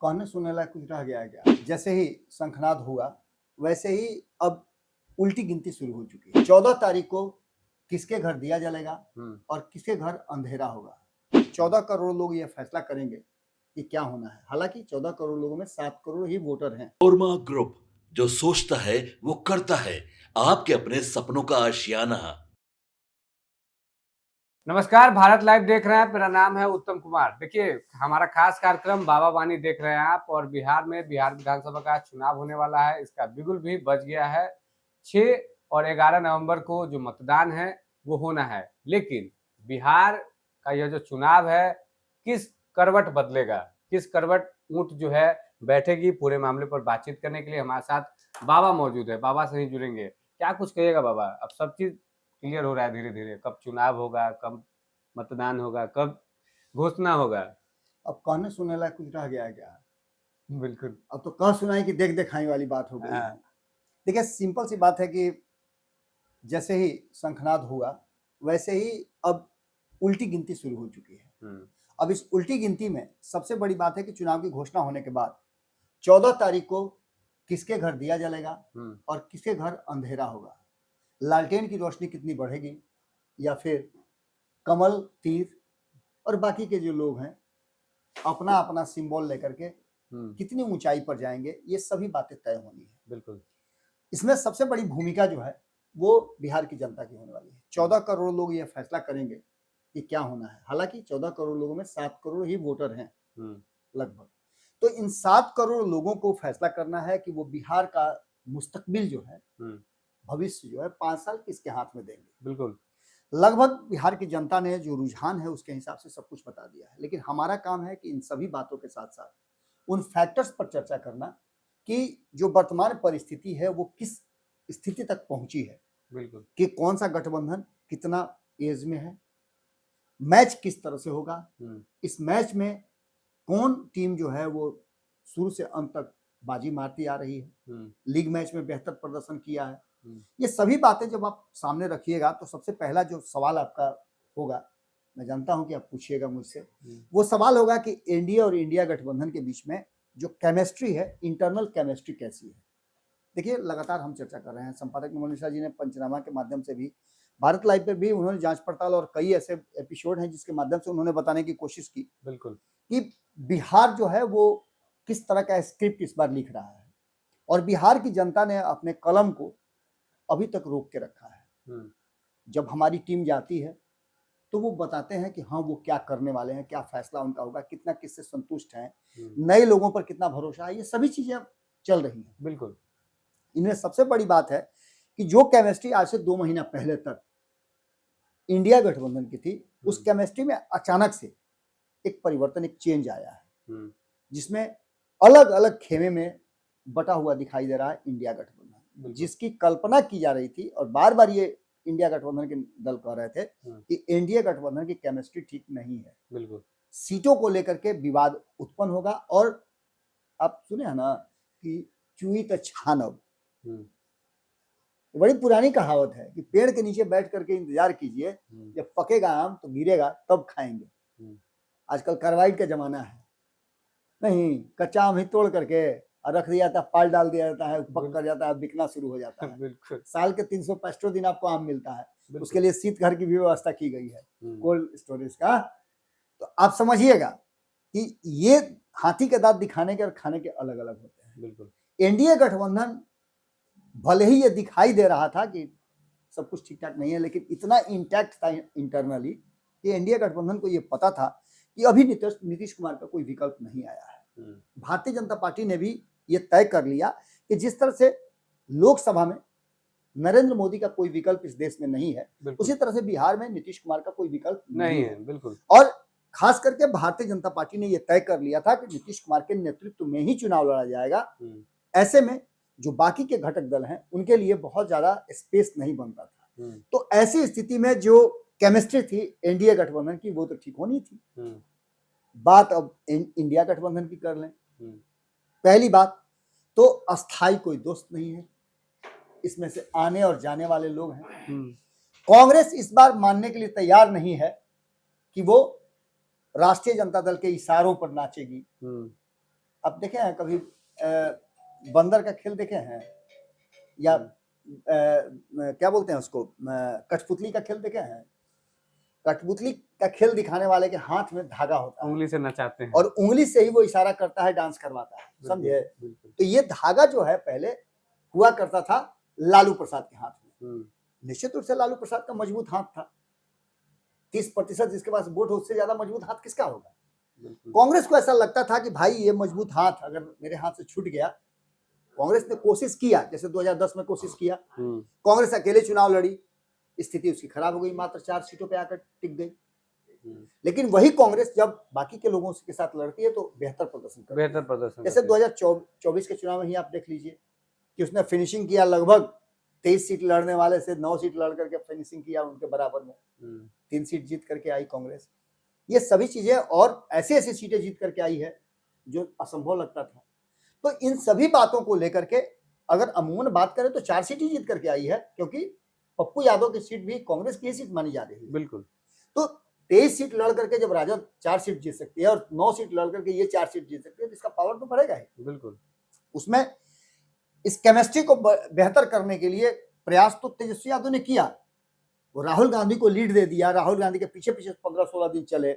कहने सुनने लायक कुछ रह गया है क्या? जैसे ही शंखनाद हुआ वैसे ही अब उल्टी गिनती शुरू हो चुकी है। 14 तारीख को किसके घर दिया जलेगा और किसके घर अंधेरा होगा। 14 करोड़ लोग ये फैसला करेंगे कि क्या होना है। हालांकि 14 करोड़ लोगों में 7 करोड़ ही वोटर हैं। ओरमा ग्रुप, जो सोचता है वो करता है। आपके अपने सपनों का आशियाना। नमस्कार, भारत लाइव देख रहे हैं। मेरा नाम है उत्तम कुमार। देखिए, हमारा खास कार्यक्रम बाबा वाणी देख रहे हैं आप। और बिहार विधानसभा का चुनाव होने वाला है। इसका बिगुल भी बज गया है। 6 और 11 नवंबर को जो मतदान है वो होना है। लेकिन बिहार का यह जो चुनाव है किस करवट बदलेगा, किस करवट ऊंट जो है बैठेगी, पूरे मामले पर बातचीत करने के लिए हमारे साथ बाबा मौजूद है। बाबा से ही जुड़ेंगे। क्या कुछ कहिएगा बाबा? अब सब चीज क्लियर हो रहा है धीरे धीरे। कब चुनाव होगा, कब मतदान होगा, कब घोषणा होगा? अब कहने सुनने लायक कुछ रह गया है क्या? बिल्कुल। अब तो कह सुनाई कि देख दिखाई वाली बात हो गई है। देखिए, सिंपल सी बात है कि जैसे ही शंखनाद हुआ वैसे ही अब उल्टी गिनती शुरू हो चुकी है। अब इस उल्टी गिनती में सबसे बड़ी बात है कि चुनाव की घोषणा होने के बाद 14 तारीख को किसके घर दिया जलेगा और किसके घर अंधेरा होगा। लालटेन की रोशनी कितनी बढ़ेगी या फिर कमल, तीर और बाकी के जो लोग हैं अपना अपना सिंबल लेकर के कितनी ऊंचाई पर जाएंगे, ये सभी बातें तय होनी है। बिल्कुल। इसमें सबसे बड़ी भूमिका जो है वो बिहार की जनता की होने वाली है। 14 करोड़ लोग ये फैसला करेंगे कि क्या होना है। हालांकि 14 करोड़ लोगों में 7 करोड़ ही वोटर हैं लगभग। तो इन 7 करोड़ लोगों को फैसला करना है कि वो बिहार का मुस्तकबिल जो है, भविष्य जो है 5 साल किसके हाथ में देंगे। बिल्कुल। लगभग बिहार की जनता ने जो रुझान है उसके हिसाब से सब कुछ बता दिया है। लेकिन हमारा काम है कि इन सभी बातों के साथ साथ उन फैक्टर्स पर चर्चा करना कि जो वर्तमान परिस्थिति है वो किस स्थिति तक पहुंची है। बिल्कुल। कि कौन सा गठबंधन कितना एज में है, मैच किस तरह से होगा, इस मैच में कौन टीम जो है वो शुरू से अंत तक बाजी मारती आ रही है, लीग मैच में बेहतर प्रदर्शन किया है। ये सभी बातें जब आप सामने रखिएगा तो सबसे पहला जो सवाल आपका होगा, मैं जानता हूं कि आप पूछिएगा मुझसे, वो सवाल होगा कि एनडीए और इंडिया गठबंधन के बीच में जो केमिस्ट्री है, इंटरनल केमिस्ट्री कैसी है। देखिए, लगातार हम चर्चा कर रहे हैं। संपादक मोनिशा जी ने पंचनामा के माध्यम से भी, भारत लाइव पे भी उन्होंने जांच पड़ताल और कई ऐसे एपिसोड हैं जिसके माध्यम से उन्होंने बताने की कोशिश की बिल्कुल कि बिहार जो है वो किस तरह का स्क्रिप्ट इस बार लिख रहा है। और बिहार की जनता ने अपने कलम को अभी तक रोक के रखा है। जब हमारी टीम जाती है तो वो बताते हैं कि हाँ वो क्या करने वाले हैं, क्या फैसला उनका होगा, कितना किससे संतुष्ट हैं, नए लोगों पर कितना भरोसा है, ये सभी चीजें चल रही हैं। बिल्कुल। इनमें सबसे बड़ी बात है कि जो केमिस्ट्री आज से 2 महीना पहले तक इंडिया गठबंधन की थी, उस केमिस्ट्री में अचानक से एक परिवर्तन, एक चेंज आया है जिसमें अलग अलग खेमे में बटा हुआ दिखाई दे रहा है इंडिया गठबंधन, जिसकी कल्पना की जा रही थी। और बार बार ये इंडिया गठबंधन के दल कह रहे थे कि एनडीए गठबंधन की केमिस्ट्री ठीक नहीं है। बिल्कुल। सीटों को लेकर के विवाद उत्पन्न होगा। और आप सुने हैं ना कि चुई त छानब, बड़ी पुरानी कहावत है कि पेड़ के नीचे बैठ करके इंतजार कीजिए, जब पकेगा आम तो गिरेगा तब खाएंगे। आजकल कार्बाइड का जमाना है, नहीं कच्चा आम ही तोड़ करके और रख दिया जाता है, पाल डाल दिया जाता है, पक कर जाता है, बिकना शुरू हो जाता है। बिल्कुल। साल के 365 दिन आपको आम मिलता है। उसके लिए शीत घर की भी व्यवस्था की गई है, कोल्ड स्टोरेज का। तो आप समझिएगा कि ये हाथी के दांत दिखाने के और खाने के अलग अलग होते हैं। बिल्कुल। एनडीए गठबंधन भले ही ये दिखाई दे रहा था कि सब कुछ ठीक ठाक नहीं है, लेकिन इतना इंटैक्ट था इंटरनली कि एनडीए गठबंधन को ये पता था कि अभी नीतीश कुमार का कोई विकल्प नहीं आया है। भारतीय जनता पार्टी ने भी ये तय कर लिया कि जिस तरह से लोकसभा में नरेंद्र मोदी का कोई विकल्प इस देश में नहीं है, उसी तरह से बिहार में नीतीश कुमार का कोई विकल्प नहीं है। बिल्कुल। और खास करके भारतीय जनता पार्टी ने यह तय कर लिया था कि नीतीश कुमार के नेतृत्व में ही चुनाव लड़ा जाएगा। ऐसे में जो बाकी के घटक दल हैं उनके लिए बहुत ज्यादा स्पेस नहीं बनता था। तो ऐसी स्थिति में जो केमिस्ट्री थी एनडीए गठबंधन की, वो तो ठीक होनी थी। बात अब इंडिया गठबंधन की कर लें। पहली बात तो अस्थाई कोई दोस्त नहीं है, इसमें से आने और जाने वाले लोग हैं। कांग्रेस इस बार मानने के लिए तैयार नहीं है कि वो राष्ट्रीय जनता दल के इशारों पर नाचेगी। आप देखे हैं कभी बंदर का खेल देखे हैं, या क्या बोलते हैं उसको, कठपुतली का खेल देखे हैं? कठपुतली का खेल दिखाने वाले के हाथ में धागा होता है उंगली से नचाते हैं। और उंगली से ही वो इशारा करता है, डांस करवाता है, समझे? बिल्कुल। तो ये धागा जो है पहले हुआ करता था लालू प्रसाद के हाथ में। निश्चित रूप से लालू प्रसाद का मजबूत हाथ था, 30% जिसके पास वोट हो उससे ज्यादा मजबूत हाथ किसका होगा? कांग्रेस को ऐसा लगता था कि भाई ये मजबूत हाथ अगर मेरे हाथ से छूट गया, कांग्रेस ने कोशिश किया, जैसे 2010 में कोशिश किया, कांग्रेस अकेले चुनाव लड़ी, स्थिति उसकी खराब हो गई, मात्र 4 सीटों पे आकर टिक गई। लेकिन वही कांग्रेस जब बाकी के लोगों के साथ लड़ती है तो बेहतर प्रदर्शन करती है। बेहतर प्रदर्शन जैसे 2024 के चुनाव में ही आप देख लीजिए कि उसने फिनिशिंग किया, लगभग 23 सीट लड़ने वाले से 9 सीट लड़ करके फिनिशिंग किया उनके बराबर में, 3 सीट जीत करके आई कांग्रेस। ये सभी चीजें और ऐसी ऐसी सीटें जीत करके आई है जो असंभव लगता था। तो इन सभी बातों को लेकर के अगर अमूमन बात करें तो 4 सीट ही जीत करके आई है, क्योंकि पप्पू यादव की सीट भी कांग्रेस की सीट मानी जा रही है। बिल्कुल। तो 23 सीट लड़ करके जब राजद 4 सीट जीत सकती है और 9 सीट लड़ करके ये 4 सीट जीत सकती है तो इसका पावर तो बढ़ेगा ही। बिल्कुल। उसमें इस केमिस्ट्री को बेहतर करने के लिए प्रयास तो तेजस्वी यादव ने किया, वो राहुल गांधी को लीड दे दिया, राहुल गांधी के पीछे पीछे 15-16 दिन चले,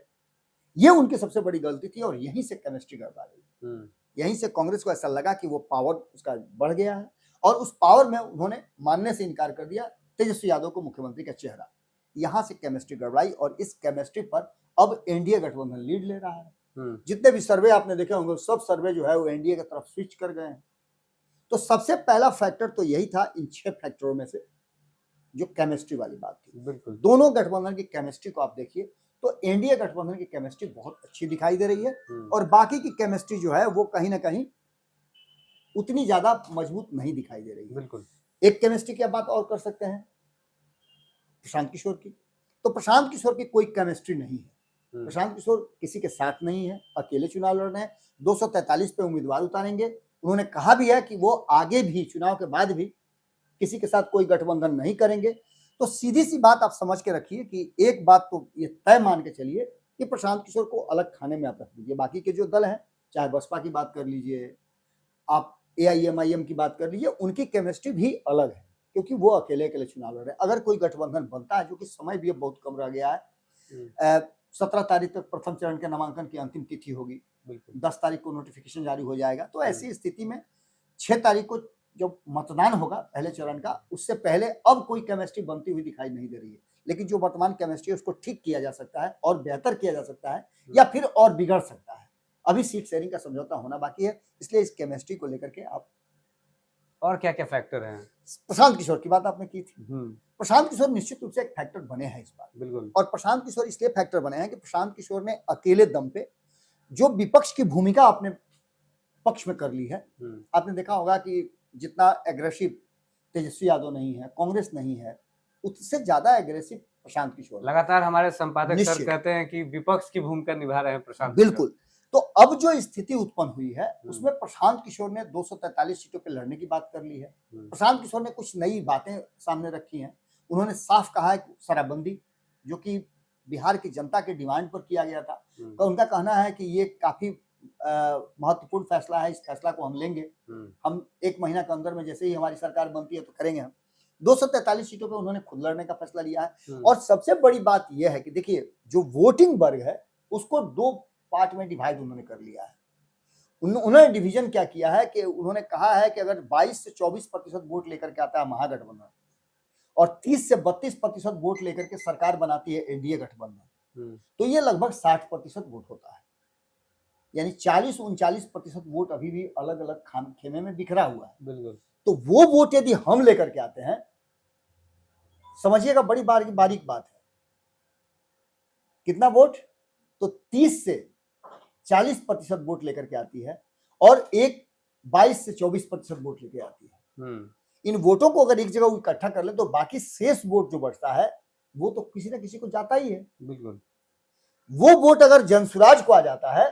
ये उनकी सबसे बड़ी गलती थी और यहीं से केमिस्ट्री गड़बड़ा गई। यहीं से कांग्रेस को ऐसा लगा कि वो पावर उसका बढ़ गया है और उस पावर में उन्होंने मानने से इनकार कर दिया तेजस्वी यादव को मुख्यमंत्री का चेहरा। यहां से केमिस्ट्री गड़बड़ाई और इस केमिस्ट्री पर अब एनडीए गठबंधन लीड ले रहा है। जितने भी सर्वे आपने देखे होंगे सब सर्वे जो है वो एनडीए की तरफ स्विच कर गए हैं। तो सबसे पहला फैक्टर तो यही था इन 6 फैक्टरों में से, जो केमिस्ट्री वाली बात थी। बिल्कुल। दोनों गठबंधन की केमिस्ट्री को आप देखिए तो एनडीए गठबंधन की केमिस्ट्री बहुत अच्छी दिखाई दे रही है और बाकी की केमिस्ट्री जो है वो कहीं ना कहीं उतनी ज्यादा मजबूत नहीं दिखाई दे रही है। बिल्कुल। एक केमिस्ट्री की बात और कर सकते हैं प्रशांत किशोर की। तो प्रशांत किशोर की कोई केमिस्ट्री नहीं है। प्रशांत किशोर किसी के साथ नहीं है, अकेले चुनाव लड़ रहे हैं, 243 पे उम्मीदवार उतारेंगे। उन्होंने कहा भी है कि वो आगे भी चुनाव के बाद भी किसी के साथ कोई गठबंधन नहीं करेंगे। तो सीधी सी बात आप समझ के रखिए कि एक बात तो ये तय मान के चलिए कि प्रशांत किशोर को अलग खाने में आप रख दीजिए। बाकी के जो दल हैं, चाहे बसपा की बात कर लीजिए, आप एआईएमआईएम की बात कर लीजिए, उनकी केमिस्ट्री भी अलग है क्योंकि वो अकेले अकेले चुनाव लड़ रहे हैं। अगर कोई गठबंधन बनता है, जो कि समय भी अब बहुत कम रह गया है, 17 तारीख तक प्रथम चरण के नामांकन की अंतिम तिथि होगी, 10 तारीख को नोटिफिकेशन जारी हो जाएगा। तो ऐसी स्थिति में 6 तारीख को जब मतदान होगा पहले चरण का, उससे पहले अब कोई केमिस्ट्री बनती हुई दिखाई नहीं दे रही है। लेकिन जो वर्तमान केमिस्ट्री है उसको ठीक किया जा सकता है और बेहतर किया जा सकता है या फिर और बिगड़ सकता है। अभी सीट शेयरिंग का समझौता होना बाकी है, इसलिए इस केमिस्ट्री को लेकर के आप और क्या क्या फैक्टर हैं? प्रशांत किशोर की बात आपने की थी। प्रशांत किशोर निश्चित रूप से एक फैक्टर बने हैं इस बार। बिल्कुल। और प्रशांत किशोर इसलिए फैक्टर बने हैं कि प्रशांत किशोर ने अकेले दम पे जो विपक्ष की भूमिका अपने पक्ष में कर ली है। आपने देखा होगा कि जितना एग्रेसिव तेजस्वी यादव नहीं है, कांग्रेस नहीं है, उससे ज्यादा एग्रेसिव प्रशांत किशोर। लगातार हमारे संपादक सर कहते हैं कि विपक्ष की भूमिका निभा रहे हैं प्रशांत। बिल्कुल। तो अब जो स्थिति उत्पन्न हुई है उसमें प्रशांत किशोर ने 243 सीटों पे लड़ने की बात कर ली है। प्रशांत किशोर ने कुछ नई बातें सामने रखी हैं। उन्होंने साफ कहा है शराबबंदी, जो कि बिहार की जनता के डिमांड पर किया गया था, तो उनका कहना है कि ये काफी महत्वपूर्ण फैसला है, इस फैसला को हम लेंगे, हम 1 महीना के अंदर में जैसे ही हमारी सरकार बनती है तो करेंगे हम। 243 सीटों पे उन्होंने खुद लड़ने का फैसला लिया है। और सबसे बड़ी बात यह है कि देखिए जो वोटिंग वर्ग है उसको 2 पार्ट में डिवाइड उन्होंने कर लिया है। उन्होंने डिवीजन क्या किया है कि उन्होंने कहा है कि अगर 22 से 24% वोट लेकर के आता है महागठबंधन और 30 से 32% वोट लेकर के सरकार बनाती है एनडीए गठबंधन, तो ये लगभग 60% वोट होता है। यानी 40-39% वोट अभी भी अलग अलग खेमे में बिखरा हुआ है। बिल्कुल। तो वो वोट यदि हम लेकर के आते हैं, समझिएगा बड़ी बारीक बात है, कितना वोट, तो 30 से 40% वोट लेकर के आती है और एक 22 से 24% वोट लेकर आती है। इन वोटों को अगर एक जगह इकट्ठा कर ले तो बाकी शेष वोट जो बचता है वो तो किसी ना किसी को जाता ही है। बिल्कुल। वो वोट अगर जनसुराज को आ जाता है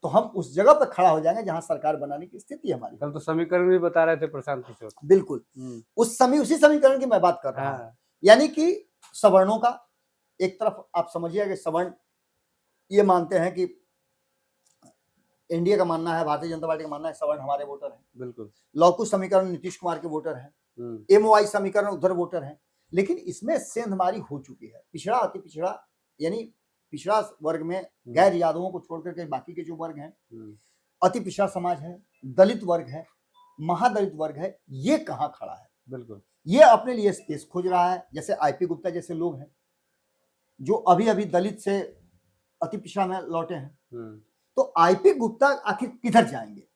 तो हम उस जगह पर खड़ा हो जाएंगे जहां सरकार बनाने की स्थिति है हमारी। कल तो समीकरण भी बता रहे थे प्रशांत किशोर। बिल्कुल। उसी समीकरण की मैं बात कर रहा हूं। यानी कि सवर्णों का एक तरफ आप समझिए कि सवर्ण ये मानते हैं कि एनडीए का मानना है, भारतीय जनता पार्टी का मानना है सवर्ण हमारे वोटर हैं, बिल्कुल। लौकुश समीकरण नीतीश कुमार के वोटर हैं, एमओआई समीकरण उधर वोटर हैं। लेकिन इसमें सेंधमारी हो चुकी है। पिछड़ा अति पिछड़ा यानी पिछड़ा वर्ग में गैर यादवों को छोड़ करके बाकी के जो वर्ग हैं, अति पिछड़ा समाज है, दलित वर्ग है, महादलित वर्ग है, ये कहाँ खड़ा है? बिल्कुल। ये अपने लिए स्पेस खोज रहा है। जैसे आईपी गुप्ता जैसे लोग हैं जो अभी अभी दलित से अति पिछड़ा में लौटे हैं, तो आईपी गुप्ता आखिर किधर जाएंगे?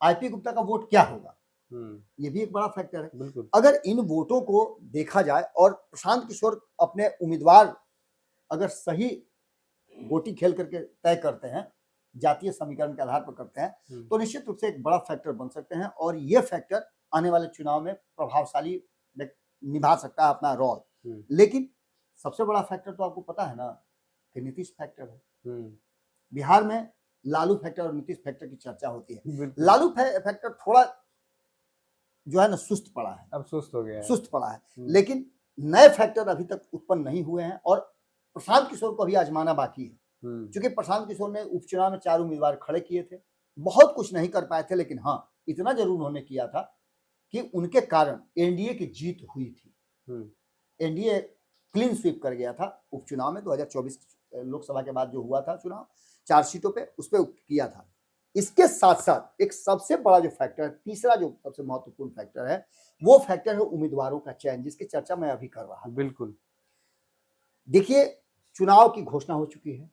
आईपी गुप्ता का वोट क्या होगा? ये भी एक बड़ा फैक्टर है। बिल्कुल। अगर इन वोटों को देखा जाए और प्रशांत किशोर अपने उम्मीदवार अगर सही गोटी खेल करके तय करते हैं, जातीय समीकरण के आधार पर करते हैं, तो निश्चित रूप से एक बड़ा फैक्टर बन सकते हैं और ये फैक्टर आने वाले चुनाव में प्रभावशाली निभा सकता है अपना रोल। लेकिन सबसे बड़ा फैक्टर तो आपको पता है ना कि नीतीश फैक्टर है। बिहार में लालू फैक्टर और नीतीश फैक्टर की चर्चा होती है। लालू फैक्टर थोड़ा जो है ना सुस्त पड़ा है, अब सुस्त हो गया है, सुस्त पड़ा है। लेकिन नए फैक्टर अभी तक उत्पन्न नहीं हुए हैं और प्रशांत किशोर को अभी आजमाना बाकी है। क्योंकि प्रशांत किशोर ने उपचुनाव में 4 उम्मीदवार खड़े किए थे, बहुत कुछ नहीं कर पाए थे, लेकिन हाँ इतना जरूर उन्होंने किया था कि उनके कारण एनडीए की जीत हुई थी। एनडीए क्लीन स्वीप कर गया था उपचुनाव में 2024 लोकसभा के बाद जो हुआ था चुनाव 4 सीटों पे, उस पर किया था। इसके साथ साथ एक सबसे बड़ा जो फैक्टर, तीसरा जो सबसे महत्वपूर्ण फैक्टर है, वो फैक्टर है उम्मीदवारों का चयन, जिसकी चर्चा मैं अभी कर रहा हूं। बिल्कुल। देखिए चुनाव की घोषणा हो चुकी है,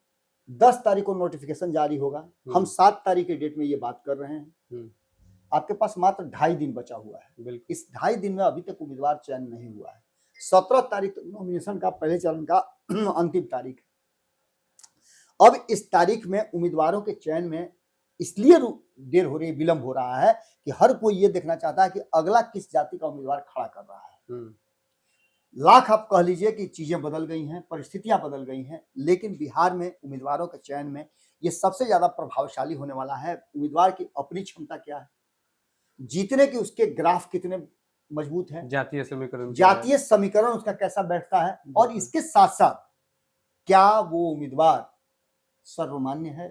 10 तारीख को नोटिफिकेशन जारी होगा। हम 7 तारीख के डेट में ये बात कर रहे हैं। आपके पास मात्र 2.5 दिन बचा हुआ है। इस 2.5 दिन में अभी तक उम्मीदवार चयन नहीं हुआ है। 17 तारीख तक नॉमिनेशन का पहले चरण का अंतिम तारीख है। अब इस तारीख में उम्मीदवारों के चयन में इसलिए देर हो रही है, विलंब हो रहा है कि हर कोई ये देखना चाहता है कि अगला किस जाति का उम्मीदवार खड़ा कर रहा है। लाख आप कह लीजिए कि चीजें बदल गई हैं, परिस्थितियां बदल गई हैं, लेकिन बिहार में उम्मीदवारों के चयन में ये सबसे ज्यादा प्रभावशाली होने वाला है। उम्मीदवार की अपनी क्षमता क्या है, जीतने की उसके ग्राफ कितने मजबूत है, जातीय समीकरण उसका कैसा बैठता है, और इसके साथ साथ क्या वो उम्मीदवार सर्वमान्य है।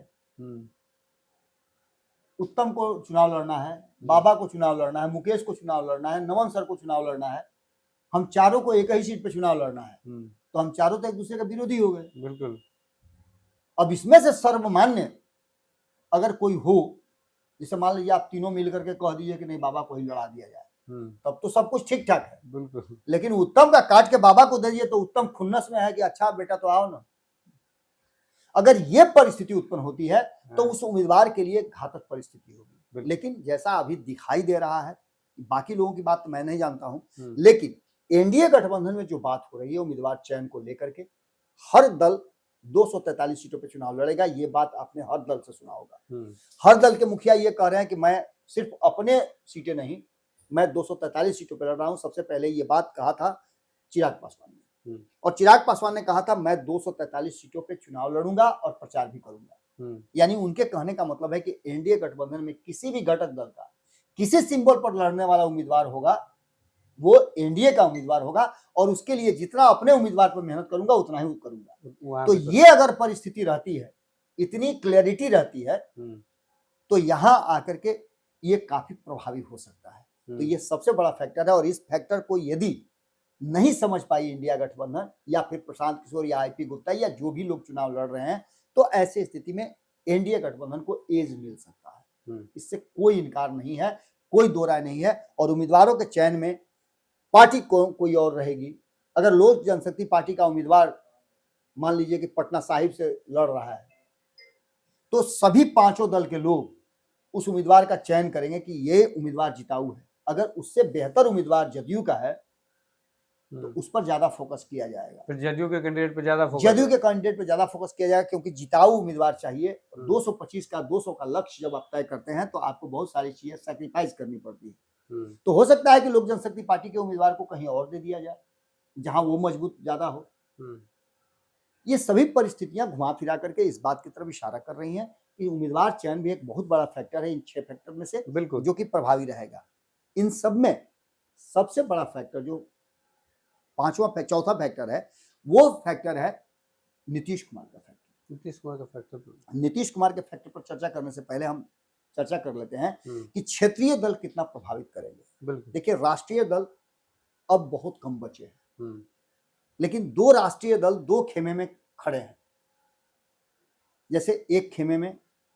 उत्तम को चुनाव लड़ना है, बाबा को चुनाव लड़ना है, मुकेश को चुनाव लड़ना है, नमन सर को चुनाव लड़ना है, हम चारों को एक ही सीट पे चुनाव लड़ना है, तो हम चारों तो एक दूसरे का विरोधी हो गए। बिल्कुल। अब इसमें से सर्वमान्य अगर कोई हो, जैसे मान लीजिए आप तीनों मिलकर के कह दीजिए कि नहीं बाबा को ही लड़ा दिया जाए, तब तो सब कुछ ठीक ठाक है। बिल्कुल। लेकिन उत्तम का काट के बाबा को दे दिए तो उत्तम खुन्नस में है कि अच्छा बेटा तो आओ ना। अगर ये परिस्थिति उत्पन्न होती है तो उस उम्मीदवार के लिए घातक परिस्थिति होगी। लेकिन जैसा अभी दिखाई दे रहा है, बाकी लोगों की बात तो मैं नहीं जानता हूं, लेकिन एनडीए गठबंधन में जो बात हो रही है उम्मीदवार चयन को लेकर के, हर दल 243 सीटों पे चुनाव लड़ेगा। ये बात आपने हर दल से सुना होगा। हर दल के मुखिया ये कह रहे हैं कि मैं सिर्फ अपने सीटें नहीं, मैं 243 सीटों पे लड़ रहा हूं। सबसे पहले ये बात कहा था चिराग पासवान ने, और चिराग पासवान ने कहा था मैं 243 सीटों पे चुनाव लड़ूंगा और प्रचार भी करूंगा। यानी उनके कहने का मतलब है कि एनडीए गठबंधन में किसी भी घटक दल का किसी सिंबल पर लड़ने वाला उम्मीदवार होगा वो एनडीए का उम्मीदवार होगा, और उसके लिए जितना अपने उम्मीदवार पर मेहनत करूंगा उतना ही करूंगा। तो ये अगर परिस्थिति रहती है, इतनी क्लैरिटी रहती है, तो यहां आकर के ये काफी प्रभावी हो सकता है। तो ये सबसे बड़ा फैक्टर है, और इस फैक्टर को यदि नहीं समझ पाई इंडिया गठबंधन या फिर प्रशांत किशोर या आईपी गुप्ता या जो भी लोग चुनाव लड़ रहे हैं, तो ऐसी स्थिति में एनडीए गठबंधन को एज मिल सकता है। इससे कोई इनकार नहीं है, कोई दो राय नहीं है। और उम्मीदवारों के चयन में पार्टी कोई और रहेगी। अगर लोक जनशक्ति पार्टी का उम्मीदवार मान लीजिए कि पटना साहिब से लड़ रहा है, तो सभी पांचों दल के लोग उस उम्मीदवार का चयन करेंगे कि ये उम्मीदवार जिताऊ है। अगर उससे बेहतर उम्मीदवार जदयू का है तो उस पर ज्यादा फोकस किया जाएगा, फिर जदयू के कैंडिडेट पे ज्यादा फोकस, जदयू के कैंडिडेट पे ज्यादा फोकस किया जाएगा, क्योंकि जिताऊ उम्मीदवार चाहिए। 225 का 200 का लक्ष्य जब आप तय करते हैं तो आपको बहुत सारी चीजें सैक्रिफाइस करनी पड़ती है। तो हो सकता है कि लोक जनशक्ति पार्टी के उम्मीदवार को कहीं और दे दिया जाए जहां वो मजबूत ज्यादा हो। ये सभी परिस्थितियां घुमा फिरा करके इस बात की तरफ इशारा कर रही हैं कि उम्मीदवार चयन भी एक बहुत बड़ा फैक्टर है इन 6 फैक्टर में से, जो कि प्रभावी रहेगा। इन सब में सबसे बड़ा फैक्टर जो चौथा फैक्टर है, वो फैक्टर है नीतीश कुमार का फैक्टर। नीतीश कुमार का फैक्टर तो नीतीश कुमार के फैक्टर पर चर्चा करने से पहले हम चर्चा कर लेते हैं हम्म, कि क्षेत्रीय दल कितना प्रभावित करेंगे। बिल्कुल। देखिए, राष्ट्रीय दल अब बहुत कम बचे हैं, हम्म, लेकिन दो राष्ट्रीय दल दो खेमे में खड़े हैं। जैसे एक खेमे में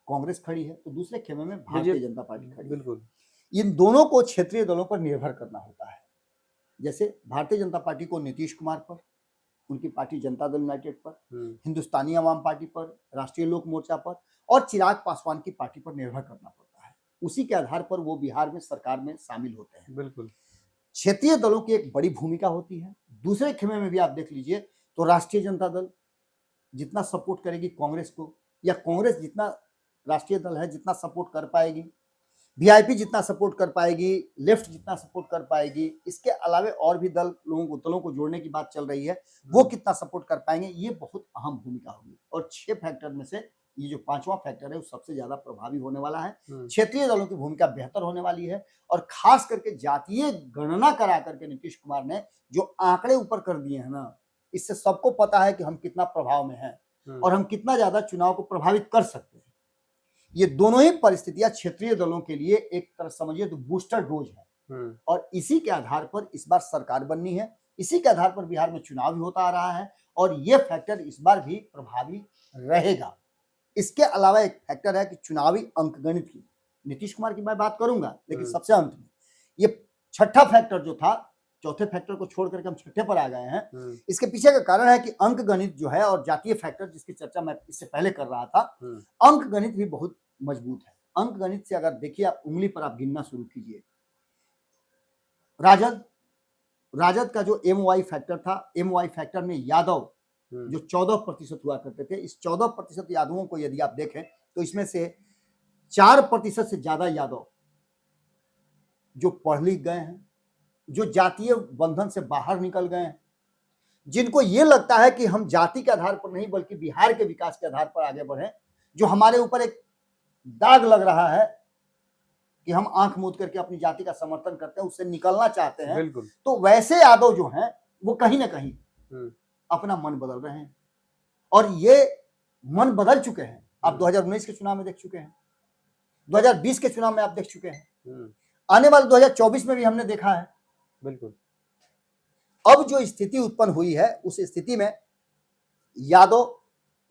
कांग्रेस खड़ी है तो दूसरे खेमे में भारतीय जनता पार्टी खड़ी है। बिल्कुल। इन दोनों को क्षेत्रीय दलों पर निर्भर करना होता है। जैसे भारतीय जनता पार्टी को नीतीश कुमार पर, उनकी पार्टी जनता दल यूनाइटेड पर, हम्म, हिंदुस्तानी अवाम पार्टी पर, राष्ट्रीय लोक मोर्चा पर और चिराग पासवान की पार्टी पर निर्भर करना पड़ता है। उसी के आधार पर वो बिहार में सरकार में शामिल होते हैं। बिल्कुल। क्षेत्रीय दलों की एक बड़ी भूमिका होती है। दूसरे खेमे में भी आप देख लीजिए तो राष्ट्रीय जनता दल जितना सपोर्ट करेगी कांग्रेस को, या कांग्रेस जितना राष्ट्रीय दल है जितना सपोर्ट कर पाएगी, वीआईपी जितना सपोर्ट कर पाएगी, लेफ्ट जितना सपोर्ट कर पाएगी, इसके अलावे और भी दलों को जोड़ने की बात चल रही है, वो कितना सपोर्ट कर पाएंगे, ये बहुत अहम भूमिका होगी। और 6 फैक्टर में से ये जो 5वां फैक्टर है वो सबसे ज्यादा प्रभावी होने वाला है। क्षेत्रीय दलों की भूमिका बेहतर होने वाली है और खास करके जातीय गणना करा करके नीतीश कुमार ने जो आंकड़े ऊपर कर दिए हैं ना, इससे सबको पता है कि हम कितना प्रभाव में हैं और हम कितना ज्यादा चुनाव को प्रभावित कर सकते हैं। ये दोनों ही परिस्थितियां क्षेत्रीय दलों के लिए एक तरह समझिए तो बूस्टर डोज है और इसी के आधार पर इस बार सरकार बननी है, इसी के आधार पर बिहार में चुनाव भी होता आ रहा है और ये फैक्टर इस बार भी प्रभावी रहेगा। इसके अलावा एक फैक्टर है कि चुनावी अंकगणित की, नीतीश कुमार की मैं बात करूंगा लेकिन सबसे अंत में ये छठा फैक्टर जो था, चौथे फैक्टर को छोड़ करके हम छठे पर आ गए हैं। इसके पीछे का कारण है कि अंक गणित जो है और जातीय फैक्टर जिसकी चर्चा मैं इससे पहले कर रहा था, अंक गणित भी बहुत मजबूत है। अंक गणित से अगर देखिए आप उंगली पर आप गिनना शुरू कीजिए, राजद का जो MY फैक्टर था, MY फैक्टर में यादव जो 14% हुआ करते थे, इस 14% यादवों को यदि आप देखें तो इसमें से 4% से ज्यादा यादव जो पढ़ लिख गए हैं, जो जातीय बंधन से बाहर निकल गए हैं, जिनको ये लगता है कि हम जाति के आधार पर नहीं बल्कि बिहार के विकास के आधार पर आगे बढ़े, जो हमारे ऊपर एक दाग लग रहा है कि हम आंख मूंद करके अपनी जाति का समर्थन करते हैं, उससे निकलना चाहते हैं। बिल्कुल। तो वैसे यादव जो हैं वो कहीं ना कहीं अपना मन बदल रहे हैं और ये मन बदल चुके हैं। आप 2019 के चुनाव में देख चुके हैं, 2020 के चुनाव में आप देख चुके हैं, आने वाले 2024 में भी हमने देखा है। बिल्कुल। अब जो स्थिति उत्पन्न हुई है उस स्थिति में यादव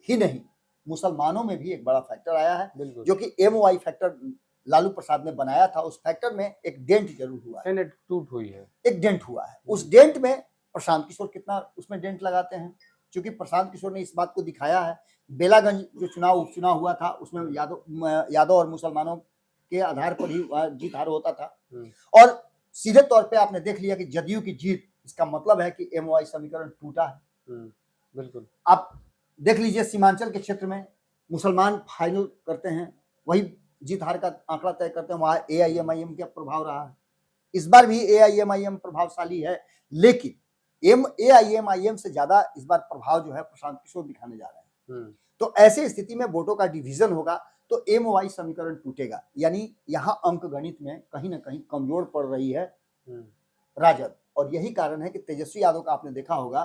ही नहीं, मुसलमानों में भी एक बड़ा फैक्टर आया है, जो कि MY फैक्टर लालू प्रसाद ने बनाया था। उस फैक्टर में एक डेंट जरूर हुआ है, टूट हुई है, एक डेंट हुआ है। उस डेंट में प्रशांत किशोर कितना उसमें डेंट लगाते हैं, क्योंकि प्रशांत किशोर ने इस बात को दिखाया है। बेलागंज जो उपचुनाव हुआ था उसमें यादव और मुसलमानों के आधार पर ही जीत हार होता था और सीधे तौर पे आपने देख लिया कि जदयू की जीत, इसका मतलब है कि MY समीकरण टूटा है। बिल्कुल। आप देख लीजिए सीमांचल के क्षेत्र में मुसलमान फाइनल करते हैं, वही जीत हार का आंकड़ा तय करते हैं, वहां AIMIM का प्रभाव रहा है। इस बार भी AIMIM प्रभावशाली है, लेकिन AIMIM से ज्यादा इस बार प्रभाव जो है प्रशांत किशोर दिखाने जा रहे हैं। तो ऐसी स्थिति में वोटों का डिवीजन होगा तो MY समीकरण टूटेगा, यानी यहाँ अंक गणित में कहीं ना कहीं कमजोर पड़ रही है राजद। और यही कारण है कि तेजस्वी यादव का आपने देखा होगा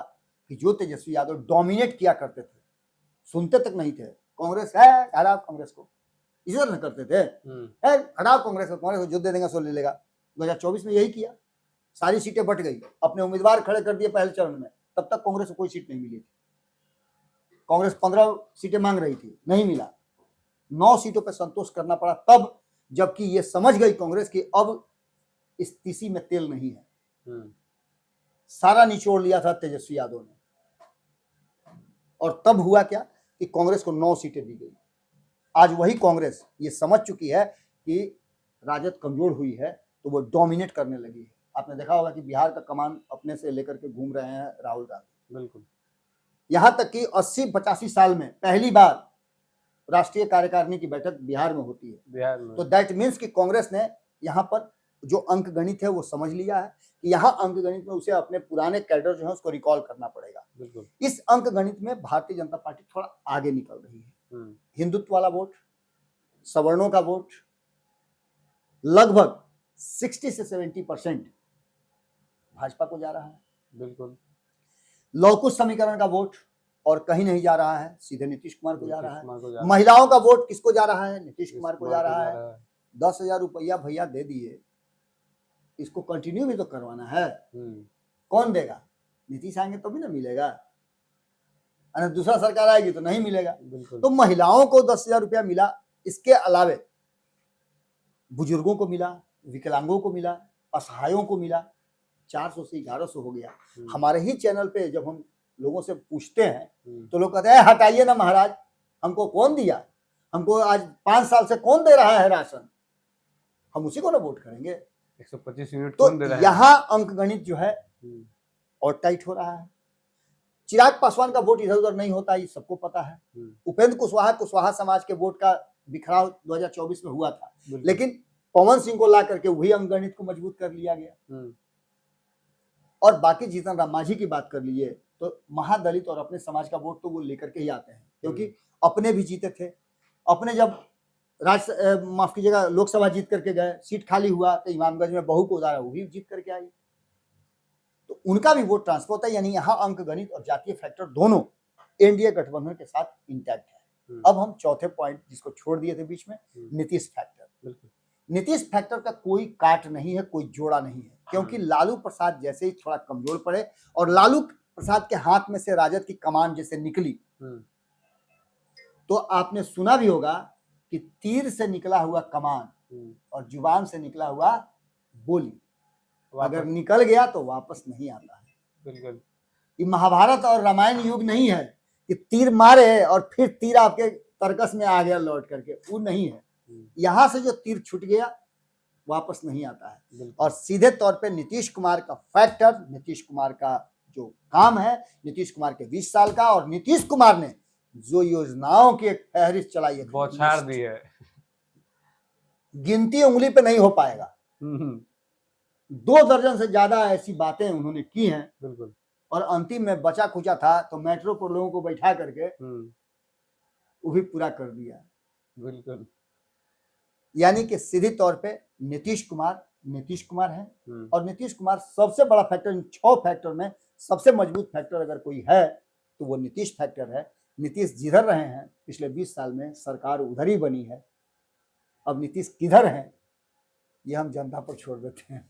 कि जो तेजस्वी यादव डोमिनेट किया करते थे, सुनते तक नहीं थे, कांग्रेस है हटाओ कांग्रेस को, इसी तरह करते थे, हटाओ कांग्रेस को जो दे देंगे सो ले लेगा। 2024 में यही किया, सारी सीटें बट गई, अपने उम्मीदवार खड़े कर दिए पहले चरण में, तब तक कांग्रेस को कोई सीट नहीं मिली थी। कांग्रेस 15 सीटें मांग रही थी, नहीं मिला, 9 सीटों पर संतोष करना पड़ा तब, जबकि ये समझ गई कांग्रेस कि अब इस तीसी में तेल नहीं है। सारा निचोड़ लिया था तेजस्वी यादव ने और तब हुआ क्या कि कांग्रेस को 9 सीटें दी गई। आज वही कांग्रेस ये समझ चुकी है कि राजद कमजोर हुई है तो वो डोमिनेट करने लगी है। आपने देखा होगा कि बिहार का कमान अपने से लेकर के घूम रहे हैं राहुल गांधी। बिल्कुल। यहां तक कि 80-85 साल में पहली बार राष्ट्रीय कार्यकारिणी की बैठक बिहार में होती है, बिहार में। तो दैट मीन्स कि कांग्रेस ने यहाँ पर जो अंक गणित है वो समझ लिया है कि यहाँ अंक गणित में उसे अपने पुराने कैडर जो है उसको रिकॉल करना पड़ेगा। बिल्कुल। इस अंक गणित में भारतीय जनता पार्टी थोड़ा आगे निकल रही है। हिंदुत्व वाला वोट, सवर्णों का वोट लगभग 60 से 70% भाजपा को जा रहा है। बिल्कुल। लौकुश समीकरण का वोट और कहीं नहीं जा रहा है, सीधे नीतीश कुमार को जा रहा नीतीश कुमार को जा है। रहा है। महिलाओं का वोट किसको जा रहा है? नीतीश कुमार को जा रहा है। है। 10,000 रुपया भैया दे दिए, इसको कंटिन्यू भी तो करवाना है। हम्म, कौन देगा? नीतीश आएंगे तो भी ना मिलेगा, अरे दूसरा सरकार आएगी तो नहीं मिलेगा। बिल्कुल। तो महिलाओं को 10,000 रुपया मिला, इसके अलावे बुजुर्गों को मिला, विकलांगों को मिला, असहायों को मिला। 400 से 1100 हो गया। हमारे ही चैनल पे जब हम लोगों से पूछते हैं तो लोग कहते हैं हटाइए ना महाराज, हमको कौन दिया, हमको आज 5 साल से कौन दे रहा है राशन, हम उसी को ना वोट करेंगे। 125 यूनिट तो कौन दे रहा है? यहाँ अंक गणित जो है और टाइट हो रहा है। चिराग पासवान का वोट इधर उधर नहीं होता, ये सबको पता है। उपेंद्र कुशवाहा समाज के वोट का बिखराव 2024 में हुआ था, लेकिन पवन सिंह को ला करके वही अंक गणित को मजबूत कर लिया गया। और बाकी जीतन राम मांझी की बात कर लिए तो महादलित और अपने समाज का वोट तो वो लेकर के ही आते हैं, क्योंकि अपने भी जीते थे। अपने जब माफ कीजिएगा लोकसभा जीत करके गए, सीट खाली हुआ तो इमामगंज में बहू को उतारा, वो भी जीत करके आई, तो उनका भी वोट ट्रांसफर होता है। यानी यहाँ अंक गणित और जातीय फैक्टर दोनों एनडीए गठबंधन के साथ इंटैक्ट है। अब हम चौथे पॉइंट जिसको छोड़ दिए थे बीच में, नीतीश फैक्टर। नीतीश फैक्टर का कोई काट नहीं है, कोई जोड़ा नहीं है, क्योंकि लालू प्रसाद जैसे ही थोड़ा कमजोर पड़े और लालू प्रसाद के हाथ में से राजद की कमान जैसे निकली, तो आपने सुना भी होगा कि तीर से निकला हुआ कमान और जुबान से निकला हुआ बोली अगर निकल गया तो वापस नहीं आता है। बिल्कुल। ये महाभारत और रामायण युग नहीं है कि तीर मारे और फिर तीर आपके तरकस में आ गया लौट करके, वो नहीं है। यहां से जो तीर छूट गया वापस नहीं आता है। और सीधे तौर पे नीतीश कुमार का फैक्टर, नीतीश कुमार का जो काम है, नीतीश कुमार के 20 साल का, और नीतीश कुमार ने जो योजनाओं की एक फहरिस्त चलाई है, बौछार दी है, गिनती उंगली पे नहीं हो पाएगा। 2 दर्जन से ज्यादा ऐसी बातें उन्होंने की हैं। बिल्कुल। और अंतिम में बचा खुचा था तो मेट्रो पर लोगों को बैठा करके वो भी पूरा कर दिया। बिल्कुल। यानी कि सीधी तौर पे नीतीश कुमार है। और नीतीश कुमार सबसे बड़ा फैक्टर, इन 6 फैक्टर में सबसे मजबूत फैक्टर अगर कोई है तो वो नीतीश फैक्टर है। नीतीश जिधर रहे हैं पिछले 20 साल में, सरकार उधर ही बनी है। अब नीतीश किधर है ये हम जनता पर छोड़ देते हैं।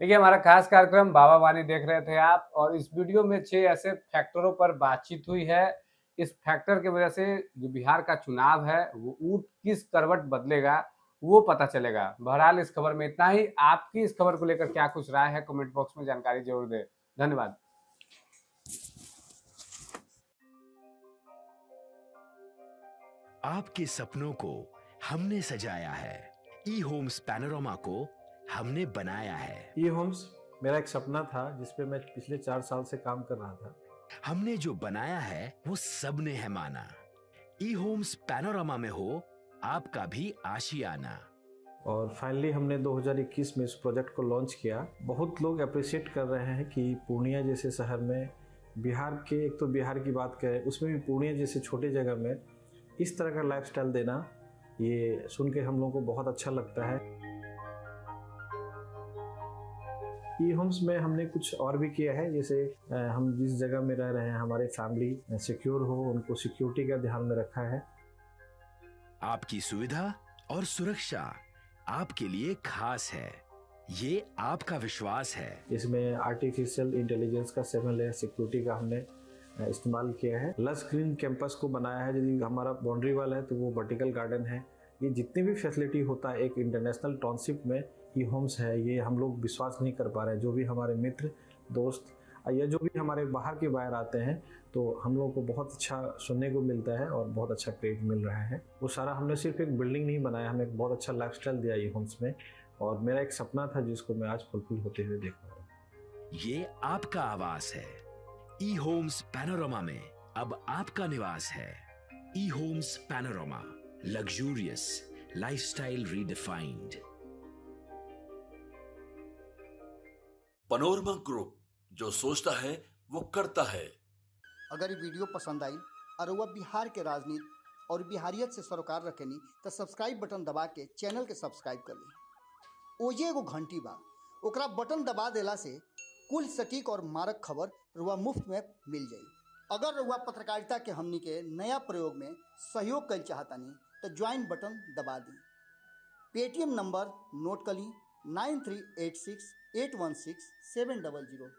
देखिए, हमारा खास कार्यक्रम बाबा वानी देख रहे थे आप, और इस वीडियो में 6 ऐसे फैक्टरों पर बातचीत हुई है। इस फैक्टर की वजह से जो बिहार का चुनाव है वो ऊंट किस करवट बदलेगा वो पता चलेगा। बहरहाल इस खबर में इतना ही। आपकी इस खबर को लेकर क्या कुछ राय है, कमेंट बॉक्स में जानकारी जरूर दें। धन्यवाद। आपके सपनों को हमने सजाया है, ई होम्स पैनोरामा को हमने बनाया है। ई होम्स मेरा एक सपना था जिसपे मैं पिछले 4 साल से काम कर रहा था। हमने जो बनाया है वो सबने है माना। ई होम्स पैनोरामा में हो आपका भी आशियाना। और फाइनली हमने 2021 में इस प्रोजेक्ट को लॉन्च किया। बहुत लोग अप्रिशिएट कर रहे हैं कि पूर्णिया जैसे शहर में, बिहार के, एक तो बिहार की बात करें उसमें भी पूर्णिया जैसे छोटे जगह में इस तरह का लाइफस्टाइल देना, ये सुन के हम लोगों को बहुत अच्छा लगता है। ई होम्स में हमने कुछ और भी किया है, जैसे हम जिस जगह में रह रहे हैं हमारे फैमिली सिक्योर हो, उनको सिक्योरिटी का ध्यान में रखा है। आपकी सुविधा और सुरक्षा आपके लिए खास है, ये आपका विश्वास है। इसमें आर्टिफिशियल इंटेलिजेंस का 7 लेयर सिक्योरिटी का हमने इस्तेमाल किया है। लस ग्रीन कैंपस को बनाया है। यदि हमारा बाउंड्री वाल है तो वो वर्टिकल गार्डन है। ये जितनी भी फैसिलिटी होता है एक इंटरनेशनल टाउनशिप में ई होम्स है, ये हम लोग विश्वास नहीं कर पा रहे हैं। जो भी हमारे मित्र दोस्त या जो भी हमारे बाहर के बाहर आते हैं तो हम लोगों को बहुत अच्छा सुनने को मिलता है और बहुत अच्छा क्रेडिट मिल रहा है। वो सारा हमने सिर्फ एक बिल्डिंग नहीं बनाया, हमें एक बहुत अच्छा लाइफस्टाइल दिया ई होम्स में, और मेरा एक सपना था जिसको मैं आज फुलफिल होते हुए देख रहा हूँ। ये आपका आवास है। ई होम्स पैनोरामा में अब आपका निवास है। E homes Panorama, luxurious lifestyle redefined. Panorama group, जो सोचता है वो करता है। अगर ये वीडियो पसंद आई और वह बिहार के राजनीति और बिहारियत से सरोकार रखेनी तो सब्सक्राइब बटन दबा के चैनल के सब्सक्राइब कर ली। ओजे एगो घंटी बा, ओकरा बटन दबा देला से कुल सटीक और मारक खबर रुआ मुफ्त में मिल जाई। अगर रउआ पत्रकारिता के हमनी के नया प्रयोग में सहयोग कर चाहतानी तो ज्वाइन बटन दबा दी। पेटीएम नंबर नोट कर ली 9386816700।